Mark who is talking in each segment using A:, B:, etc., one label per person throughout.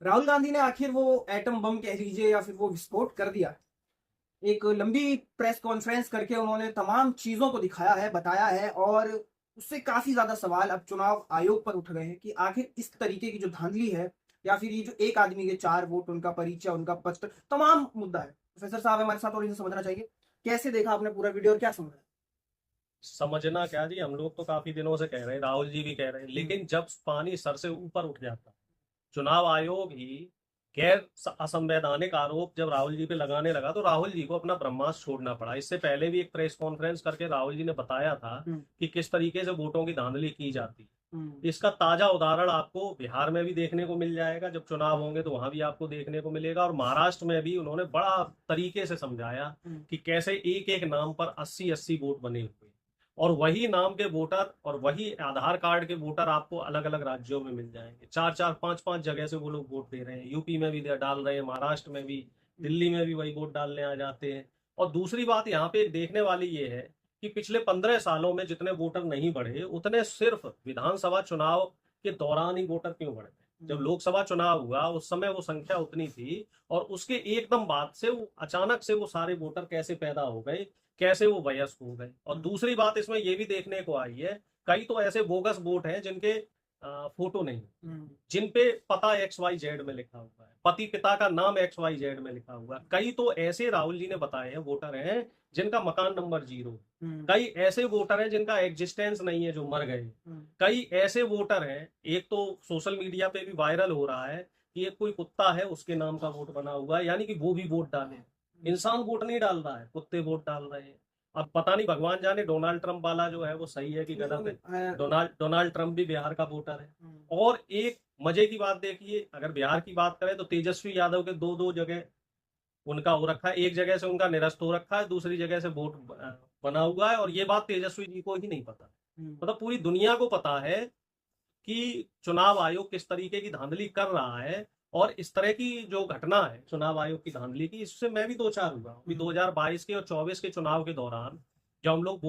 A: राहुल गांधी ने आखिर वो एटम बम कह लीजिए या फिर वो विस्फोट कर दिया। एक लंबी प्रेस कॉन्फ्रेंस करके उन्होंने तमाम चीजों को दिखाया है, बताया है, और उससे काफी ज्यादा सवाल अब चुनाव आयोग पर उठ गए हैं कि आखिर इस तरीके की जो धांधली है, या फिर ये जो एक आदमी के 4 वोट, उनका परिचय, उनका पत्र, तमाम मुद्दा है। प्रोफेसर साहब हमारे साथ और इसे समझना चाहिए। कैसे देखा आपने पूरा वीडियो और क्या समझा?
B: समझना क्या जी, हम लोग तो काफी दिनों से कह रहे हैं, राहुल जी भी कह रहे हैं,
A: हम्म।
B: लेकिन जब पानी सर से ऊपर उठ जाता है, चुनाव आयोग ही गैर असंवैधानिक आरोप जब राहुल जी पे लगाने लगा तो राहुल जी को अपना ब्रह्मास्त्र छोड़ना पड़ा। इससे पहले भी एक प्रेस कॉन्फ्रेंस करके राहुल जी ने बताया था
A: हम्म।
B: कि किस तरीके से वोटों की धांधली की जाती है।
A: हम्म।
B: इसका ताजा उदाहरण आपको बिहार में भी देखने को मिल जाएगा, जब चुनाव होंगे तो वहां भी आपको देखने को मिलेगा, और महाराष्ट्र में भी उन्होंने बड़ा तरीके से समझाया
A: हम्म।
B: कि कैसे एक एक नाम पर 80-80 वोट बने हुए हैं। और वही नाम के वोटर और वही आधार कार्ड के वोटर आपको अलग अलग राज्यों में मिल जाएंगे। चार चार पांच पांच जगह से वो लोग वोट दे रहे हैं, यूपी में भी डाल रहे हैं, महाराष्ट्र में भी, दिल्ली में भी वही वोट डालने आ जाते हैं। और दूसरी बात यहाँ पे एक देखने वाली ये है कि पिछले 15 सालों में जितने वोटर नहीं बढ़े, उतने सिर्फ विधानसभा चुनाव के दौरान ही वोटर क्यों बढ़े थे। जब लोकसभा चुनाव हुआ उस समय वो संख्या उतनी थी, और उसके एकदम बाद से वो अचानक से वो सारे वोटर कैसे पैदा हो गए, कैसे वो वयस्क हो गए। और दूसरी बात इसमें ये भी देखने को आई है, कई तो ऐसे बोगस वोट हैं जिनके फोटो नहीं,
A: हम्म।
B: जिन पे पता XYZ में लिखा हुआ है, पति पिता का नाम XYZ में लिखा हुआ है। कई तो ऐसे राहुल जी ने बताए हैं वोटर हैं जिनका मकान नंबर 0 है।
A: हम्म।
B: कई ऐसे वोटर हैं जिनका एग्जिस्टेंस नहीं है, जो मर गए।
A: हम्म।
B: कई ऐसे वोटर हैं, एक तो सोशल मीडिया पे भी वायरल हो रहा है कि एक कोई कुत्ता है उसके नाम का वोट बना हुआ है, यानी कि वो भी वोट डाले। इंसान वोट नहीं डाल रहा है, कुत्ते वोट डाल रहे हैं। अब पता नहीं, भगवान जाने डोनाल्ड ट्रंप वाला जो है वो सही है कि गलत है। डोनाल्ड ट्रंप भी बिहार का वोटर है। और एक मजे की बात देखिए, अगर बिहार की बात करें तो तेजस्वी यादव के दो दो जगह उनका हो रखा है, एक जगह से उनका निरस्त हो रखा है, दूसरी जगह से वोट बना हुआ है, और ये बात तेजस्वी जी को ही नहीं पता। मतलब पूरी दुनिया को पता है कि चुनाव आयोग किस तरीके की धांधली कर रहा है। और इस तरह की जो घटना है चुनाव आयोग की धांधली की, इससे मैं भी दो चार हुआ अभी 2022 के और 24 के चुनाव के दौरान। जब हम लोग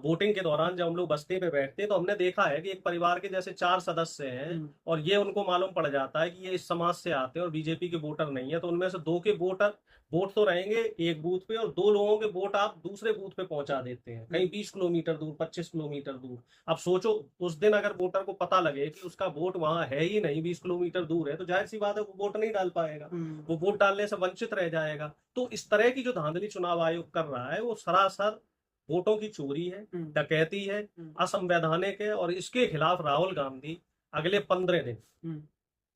B: वोटिंग के दौरान जब हम लोग बस्ती पे बैठते हैं तो हमने देखा है कि एक परिवार के जैसे 4 सदस्य हैं, और ये उनको मालूम पड़ जाता है कि ये इस समाज से आते हैं और बीजेपी के वोटर नहीं है, तो उनमें से दो के वोट तो रहेंगे एक बूथ पे, और दो लोगों के वोट आप दूसरे बूथ पे पहुंचा देते हैं, कहीं 20 किलोमीटर दूर, 25 किलोमीटर दूर। अब सोचो, उस दिन अगर वोटर को पता लगे कि उसका वोट वहां है ही नहीं, 20 किलोमीटर दूर है, तो जाहिर सी बात है वो वोट नहीं डाल पाएगा, वो वोट डालने से वंचित रह जाएगा। तो इस तरह की जो धांधली चुनाव आयोग कर रहा है वो सरासर वोटों की चोरी है, डकैती है, असंवैधानिक है। और इसके खिलाफ राहुल गांधी अगले 15 दिन,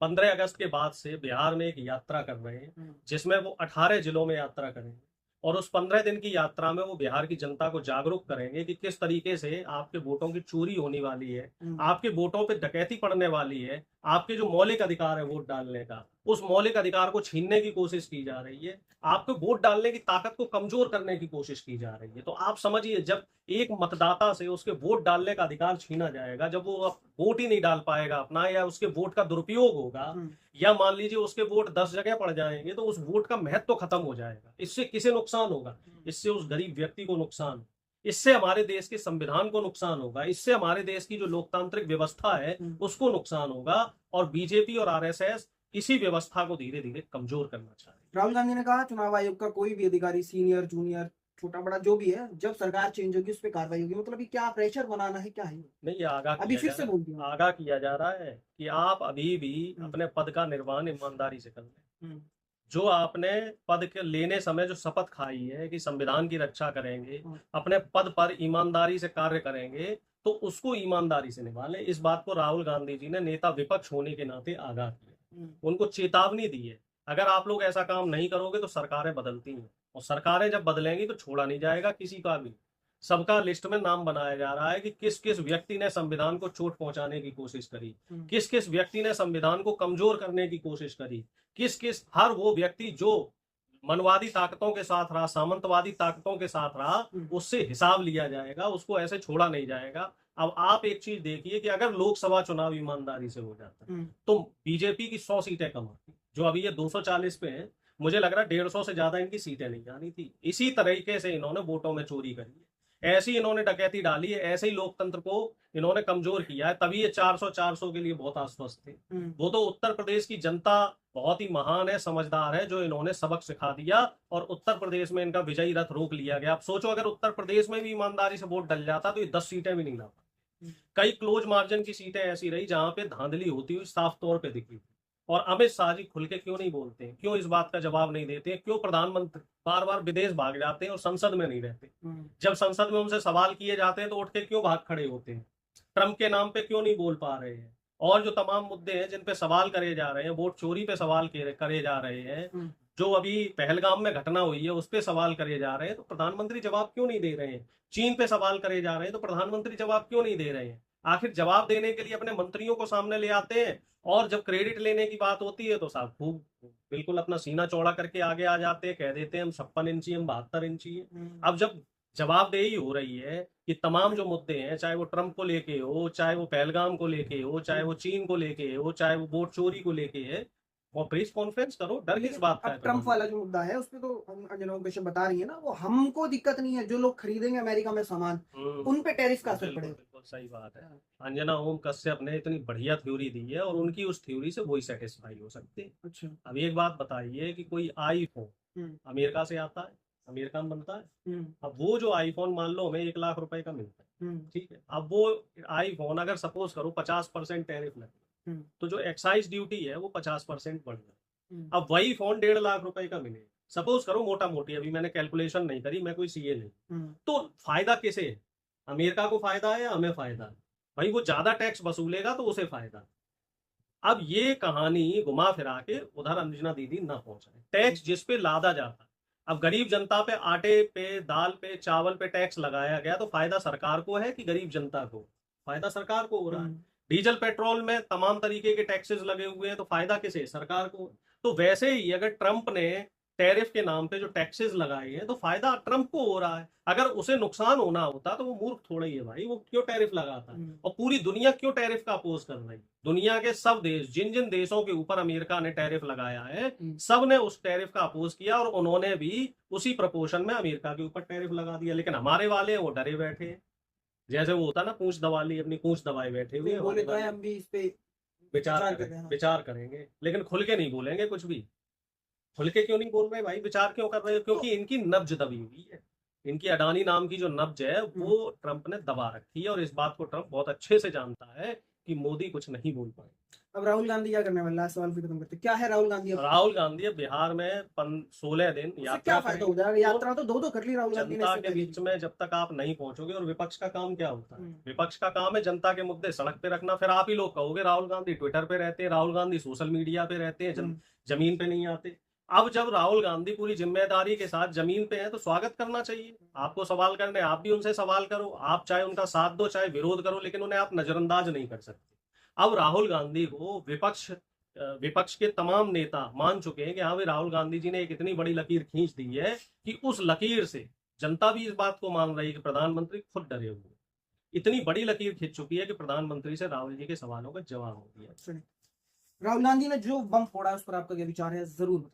B: 15 अगस्त के बाद से बिहार में एक यात्रा कर रहे हैं, जिसमें वो 18 जिलों में यात्रा करेंगे। और उस 15 दिन की यात्रा में वो बिहार की जनता को जागरूक करेंगे कि किस तरीके से आपके वोटों की चोरी होने वाली है, आपके वोटों पे डकैती पड़ने वाली है, आपके जो मौलिक अधिकार है वोट डालने का, उस मौलिक अधिकार को छीनने की कोशिश की जा रही है, आपको वोट डालने की ताकत को कमजोर करने की कोशिश की जा रही है। तो आप समझिए, जब एक मतदाता से उसके वोट डालने का अधिकार छीना जाएगा, जब वो अब वोट ही नहीं डाल पाएगा अपना, या उसके वोट का दुरुपयोग होगा, या मान लीजिए उसके वोट 10 जगह पड़ जाएंगे, तो उस वोट का महत्व खत्म हो जाएगा। इससे किसे नुकसान होगा? इससे उस गरीब व्यक्ति को नुकसान, इससे हमारे देश के संविधान को नुकसान होगा, इससे हमारे देश की जो लोकतांत्रिक व्यवस्था है उसको नुकसान होगा। और बीजेपी और आरएसएस इसी व्यवस्था को धीरे धीरे कमजोर करना चाह रही है।
A: राहुल गांधी ने कहा चुनाव आयोग का कोई भी अधिकारी, सीनियर जूनियर छोटा बड़ा जो भी है, जब सरकार चेंज होगी उस पर कार्रवाई होगी। मतलब ये क्या प्रेशर बनाना है, क्या है?
B: नहीं, ये आगाह
A: अभी
B: किया
A: फिर
B: जा
A: से
B: रहा
A: बोल दिया।
B: है, आगाह किया जा रहा है कि आप अभी भी अपने पद का निर्वहन ईमानदारी से कर लें। जो आपने पद के लेने समय जो शपथ खाई है कि संविधान की रक्षा करेंगे, अपने पद पर ईमानदारी से कार्य करेंगे, तो उसको ईमानदारी से निभा लें। इस बात को राहुल गांधी जी ने नेता विपक्ष होने के नाते आगाह किया, उनको चेतावनी दी है। अगर आप लोग ऐसा काम नहीं करोगे तो सरकारें बदलती हैं, और सरकारें जब बदलेंगी तो छोड़ा नहीं जाएगा किसी का भी। सबका लिस्ट में नाम बनाया जा रहा है कि किस किस व्यक्ति ने संविधान को चोट पहुंचाने की कोशिश करी, किस किस व्यक्ति ने संविधान को कमजोर करने की कोशिश करी, किस किस, हर वो व्यक्ति जो मनवादी ताकतों के साथ रहा, सामंतवादी ताकतों के साथ रहा, उससे हिसाब लिया जाएगा, उसको ऐसे छोड़ा नहीं जाएगा। अब आप एक चीज देखिए कि अगर लोकसभा चुनाव ईमानदारी से हो जाता है तो बीजेपी की 100 सीटें कम आती, जो अभी ये 240 पे है, मुझे लग रहा है 150 से ज्यादा इनकी सीटें नहीं आनी थी। इसी तरीके से इन्होंने वोटों में चोरी करी है। ऐसी इन्होंने डकैती डाली है, ऐसे ही लोकतंत्र को इन्होंने कमजोर किया है, तभी ये 400 के लिए बहुत आश्वस्त थे। वो तो उत्तर प्रदेश की जनता बहुत ही महान है, समझदार है, जो इन्होंने सबक सिखा दिया और उत्तर प्रदेश में इनका विजयी रथ रोक लिया गया। अब सोचो अगर उत्तर प्रदेश में भी ईमानदारी से वोट डल जाता तो ये 10 सीटें भी नहीं ला पाती। कई क्लोज मार्जिन की सीटें ऐसी रही जहां पे धांधली होती हुई साफ तौर पे दिखी। और अमित शाह जी खुल के क्यों नहीं बोलते हैं, क्यों इस बात का जवाब नहीं देते हैं, क्यों प्रधानमंत्री बार बार विदेश भाग जाते हैं और संसद में नहीं रहते? जब संसद में उनसे सवाल किए जाते हैं तो उठ के क्यों भाग खड़े होते हैं? ट्रंप के नाम पे क्यों नहीं बोल पा रहे हैं? और जो तमाम मुद्दे हैं जिन पे सवाल करे जा रहे हैं, वोट चोरी पे सवाल करे जा रहे हैं, जो अभी पहलगाम में घटना हुई है उस पे सवाल करे जा रहे हैं, तो प्रधानमंत्री जवाब क्यों नहीं दे रहे हैं? चीन पे सवाल करे जा रहे हैं तो प्रधानमंत्री जवाब क्यों नहीं दे रहे हैं? आखिर जवाब देने के लिए अपने मंत्रियों को सामने ले आते हैं और जब क्रेडिट लेने की बात होती है तो साहब खूब बिल्कुल अपना सीना चौड़ा करके आगे आ जाते हैं, कह देते हैं हम 56 इंची, हम 72 इंची है। अब जब जवाबदेही हो रही है कि तमाम जो मुद्दे हैं, चाहे वो ट्रंप को लेके हो, चाहे वो पहलगाम को लेके हो, चाहे वो चीन को लेके हो, चाहे वो वोट चोरी को लेके है, और प्रेस कॉन्फ्रेंस करो, डर किस बात का है?
A: अब ट्रंप वाला जो मुद्दा है उसपे तो अंजना बेशक बता रही है ना, वो हमको दिक्कत नहीं है, जो लोग खरीदेंगे अमेरिका में सामान उन पे टैरिफ का असर
B: बिल्कुल
A: पड़ेगा।
B: बिल्कुल सही बात है। अंजना ओम कश्यप ने इतनी बढ़िया थ्योरी दी है और उनकी उस थ्योरी से वही सेटिस्फाई हो सकते हैं।
A: अच्छा।
B: अब एक बात बताइए कि कोई आईफोन अमेरिका से आता है, अमेरिका में बनता है। अब वो जो आईफोन मान लो हमें 1 लाख रुपए का मिलता है, ठीक है, अब वो आईफोन अगर सपोज करो 50% टैरिफ लगे तो जो एक्साइज ड्यूटी है वो 50% बढ़ जाए। अब वही फोन 1.5 लाख रुपए का मिले, सपोज करो मोटा मोटी, अभी मैंने कैलकुलेशन नहीं करी, मैं कोई सीए नहीं, तो फायदा किसे है? अमेरिका को फायदा है या हमें फायदा है? भाई वो ज्यादा टैक्स वसूलेगा तो उसे फायदा। अब ये कहानी घुमा फिरा के उधर अंजना दीदी ना पहुंचाए। टैक्स जिस पे लादा जाता है, अब गरीब जनता पे आटे पे, दाल पे, चावल पे टैक्स लगाया गया तो फायदा सरकार को है कि गरीब जनता को? फायदा सरकार को हो रहा है। डीजल पेट्रोल में तमाम तरीके के टैक्सेस लगे हुए हैं तो फायदा किसे? सरकार को। तो वैसे ही अगर ट्रंप ने टैरिफ के नाम पे जो टैक्सेस लगाए हैं तो फायदा ट्रंप को हो रहा है। अगर उसे नुकसान होना होता तो वो मूर्ख थोड़ा ही है भाई, वो क्यों टैरिफ लगाता है? और पूरी दुनिया क्यों टैरिफ का अपोज कर रही है? दुनिया के सब देश, जिन जिन देशों के ऊपर अमेरिका ने टैरिफ लगाया है, सब ने उस टैरिफ का अपोज किया और उन्होंने भी उसी प्रपोर्शन में अमेरिका के ऊपर टैरिफ लगा दिया। लेकिन हमारे वाले वो डरे बैठे हैं, जैसे वो होता ना पूंछ दबा ली, अपनी पूंछ दबाए बैठे हुए
A: बोले तो है हम भी इस पे
B: विचार करेंगे, लेकिन खुल के नहीं बोलेंगे कुछ भी। खुल के क्यों नहीं बोल रहे भाई? विचार क्यों कर रहे हो? क्योंकि इनकी नब्ज दबी हुई है, इनकी अडानी नाम की जो नब्ज है वो ट्रंप ने दबा रखी है और इस बात को ट्रंप बहुत अच्छे से जानता है कि मोदी कुछ नहीं बोल पाए।
A: अब राहुल गांधी क्या करने वाला है? सवाल फिर खत्म करते, क्या है राहुल गांधी?
B: राहुल गांधी बिहार में 16 दिन यात्रा,
A: क्या फायदा हो जाएगा? यात्रा तो दो कर ली राहुल गांधी ने।
B: जनता के बीच में जब तक आप नहीं पहुंचोगे, और विपक्ष का काम क्या होता है? विपक्ष का काम है जनता के मुद्दे सड़क पे रखना। फिर आप ही लोग कहोगे राहुल गांधी ट्विटर पे रहते हैं, राहुल गांधी सोशल मीडिया पे रहते हैं, जमीन पे नहीं आते। अब जब राहुल गांधी पूरी जिम्मेदारी के साथ जमीन पे है तो स्वागत करना चाहिए। आपको सवाल करने, आप भी उनसे सवाल करो, आप चाहे उनका साथ दो चाहे विरोध करो, लेकिन उन्हें आप नजरअंदाज नहीं कर सकते। अब राहुल गांधी को विपक्ष के तमाम नेता मान चुके हैं कि हाँ भाई राहुल गांधी जी ने एक इतनी बड़ी लकीर खींच दी है कि उस लकीर से जनता भी इस बात को मान रही है कि प्रधानमंत्री खुद डरे हुए। इतनी बड़ी लकीर खींच चुकी है कि प्रधानमंत्री से राहुल जी के सवालों का जवाब हो दिया।
A: राहुल गांधी ने जो बम फोड़ा उस पर आपका क्या विचार है, जरूर